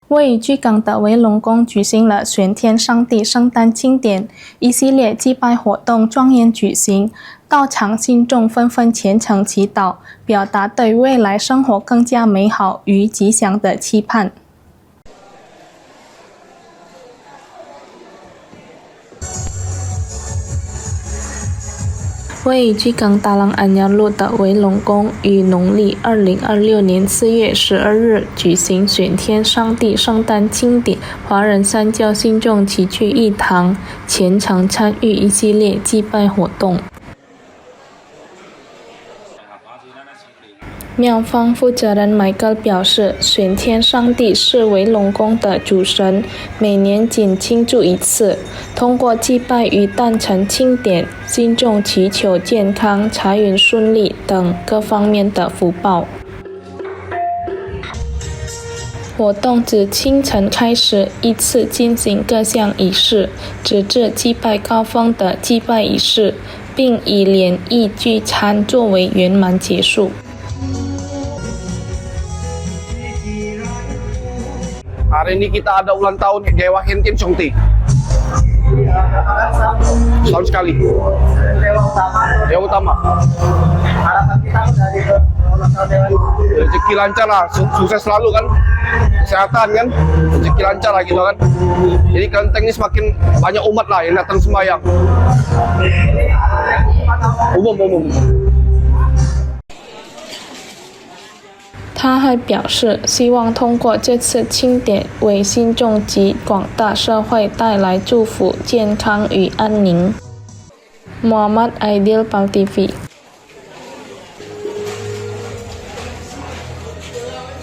位于巨港的维龙宫举行了玄天上帝圣诞庆典，一系列祭拜活动庄严举行，到场信众纷纷虔诚祈祷，表达对未来生活更加美好与吉祥的期盼。位于巨港达朗安亚路的维龙宫于农历2026年4月12日举行玄天上帝圣诞庆典，华人三教信众齐聚一堂，虔诚参与一系列祭拜活动。庙方负责人 Michael 表示，玄天上帝是维龙宫的主神，每年仅庆祝一次。通过祭拜与诞辰庆典，信众祈求健康、财运顺利等各方面的福报。活动自清晨开始，依次进行各项仪式，直至祭拜高峰的祭拜仪式，并以联谊聚餐作为圆满结束。Hari ini kita ada ulang tahun Dewa Hentian Songti. Setahun sekali. Dewa utama. Harapan kita dari ulang tahun Dewa. Rezeki lancar lah, sukses selalu kan, kesehatan kan, rezeki lancar lah gitu kan. Jadi kelenteng ini semakin banyak umat lah yang datang sembahyang. Umum. 他还表示，希望通过这次庆典为信众及广大社会带来祝福、健康与安宁。Muhammad Aidil Pal TV